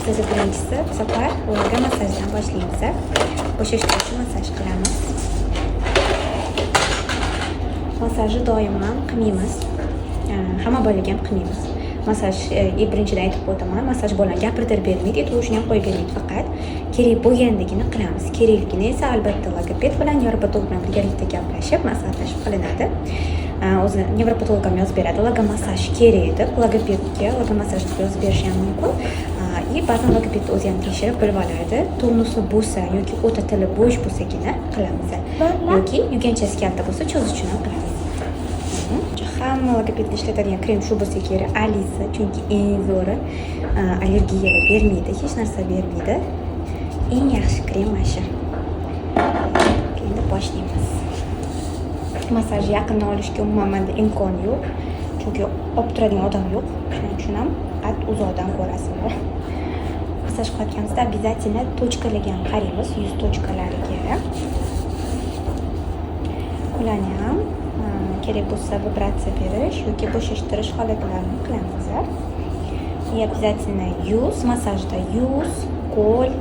Siz birinchisi bu safar ularga massajdan boshlaymiz. Bo'shashtiruvchi massaj qilamiz. Massajni doim ham qilmaymiz. Hamma bolaga ham qilmaymiz. Massaj birinchidan aytib o'taman, massaj bolani gapirtirib bermaydi, aytishni ham qo'yib bermaydi, faqat kerak bo'lganligini qilamiz. Kerakligini esa albatta logoped bilan nevropatolog bilan birgalikda gaplashib, maslahatlashib qilinadi. O'zi nevropatolog ham yozib beradi, logomassaj kerak deb, logopedga logomassaj yozib berishi ham mumkin. Ba'zan logoped o'zi ham tekshirib bilib oladi. Tonusi bo'lsa yoki o'ta tili bo'sh bo'lsagina qilamiz. Yoki yuganchasi kalta bo'lsa cho'zichini qilamiz. Hamma logopedda ishlatadigan krem shu bo'lsa kerak, Alisa, chunki eng zo'ri, allergiyalar bermaydi, hech narsa bermaydi. Eng yaxshi krem mana shu. Endi boshlaymiz. Massaj yaqindan olishga umuman menda imkon yo'q, chunki olib turadigan odam yo'q. Shuning uchun ham uzoqdan ko'rasizlar. Massaj qilayotganimizda обязательно tochkalarga ham qaraymiz, yuz tochkalariga. Ularni ham kerak bo'lsa vibratsiya berish yoki bo'shashtirish holatlarini qilamiz. Обязательно yuz, massajda yuz, qo'l,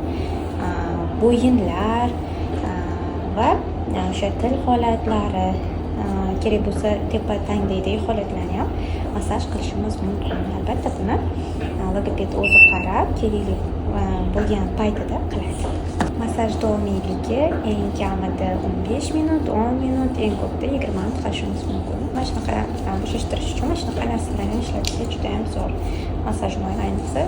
bo'yinlar va o'sha til holatlari, kerak bo'lsa tepa tangdagi holatlarni ham massaj qilishimiz mumkin. Albatta buni logoped o'zi qarab, kerakli bo'lgan paytida qiladi. Massaj davomiyligi eng kamida 15 minut, 10 minut, eng ko'pda 20 minut qilishimiz mumkin. Mana shunaqa bo'shashtirish uchun mana shunaqa narsalarni ishlatishga juda ham zo'r. Massaj moyi ayniqsa.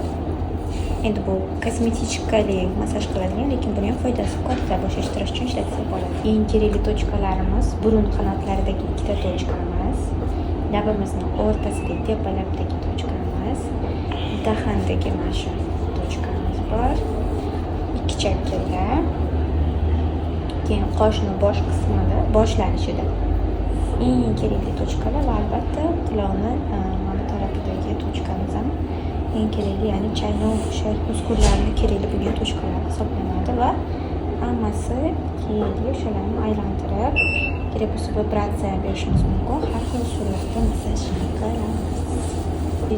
Endi bu kosmetikali massaj qiladigan, lekin buni ham foydasi katta, bo'shashtirish uchun ishlatsak bo'ladi. Eng kerakli tochkalarimiz burun qanotlaridagi ikkita tochkamiz, labimizning o'rtasidagi tepalabdagi tochkamiz, dahondagi mana shu tochkamiz bor. Ikki chakkada, keyin qoshning bosh qismida, boshlanishida eng kerakli tochkalar va albatta quloqning mana tarafidagi tochkamiz ham eng kerakli, ya'ni chaynoq o'sha muskullarni kerakli bo'lgan tochkalar hisoblanadi va hammasi kerakli o'shalarni aylantirib, kerak bo'lsa vibratsiya berishimiz mumkin. Har xil usullarda massaj qilamiz.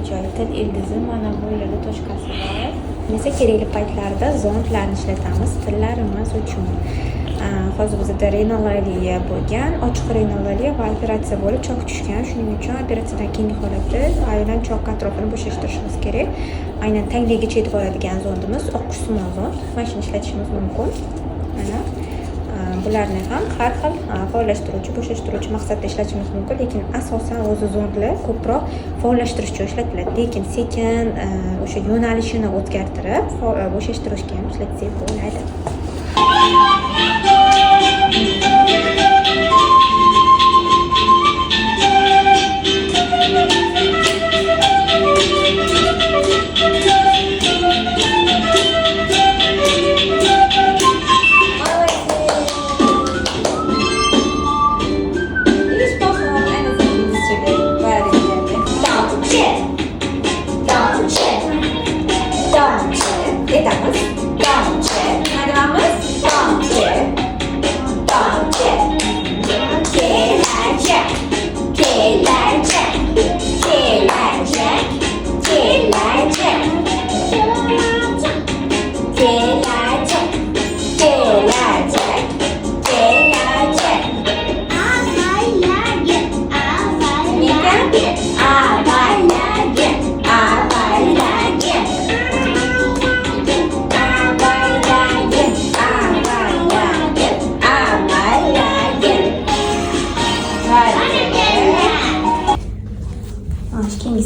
Joy til ildizi mana bu yerda tochkasi bor. Esa kerakli paytlarda zondlarni ishlatamiz tillarimiz uchun. Hozir bizda rinolaliya bo'lgan, ochiq rinolaliya va operatsiya bo'lib choq tushgan. Shuning uchun operatsiyadan keyingi holatda aynan choq atrofini bo'shashtirishimiz kerak. Aynan tangligicha yetib oladigan zondimiz oqqushsimon zond. Mana shuni ishlatishimiz mumkin. Mana bularni ham har xil faollashtiruvchi, bo'shashtiruvchi maqsadda ishlatishimiz mumkin, lekin asosan o'zi zondlar ko'proq faollashtirish uchun ishlatiladi. Lekin sekin o'sha yo'nalishini o'zgartirib, bo'shashtirishga ham ishlatsak bo'ladi.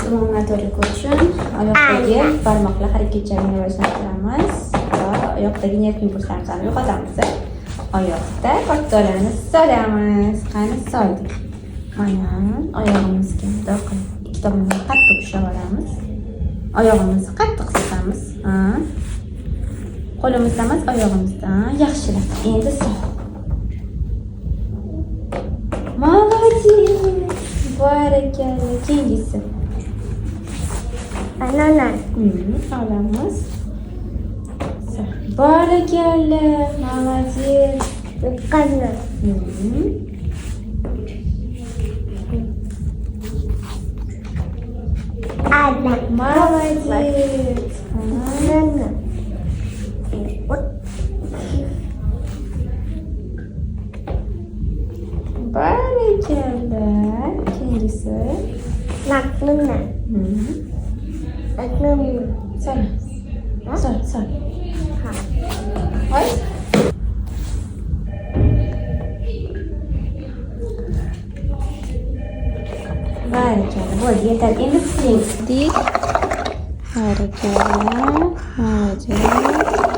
Omonatlik uchun oyoqdagi barmoqlar harakatlarini rivojlantiramiz va oyoqdagi nerv impulslarini yo'qotamiz. Oyoqda qo'llarni solamiz. Qani soldik. Mana oyog'imizga bundoq qilib ikki tomondan qattiq ushlab olamiz. Oyog'imizni qattiq siqamiz. Qo'limizdan emas, oyog'imizdan yaxshilab. Endi sol. Молодец. Barakalla. Keyingisi. Ananas. Olamiz. Barakalla. Молодец. Qanday? Молодец. दिसतंय नागपूर चल चल चल होय बरं चल बोल येतात येणंच दी बरं चला माझे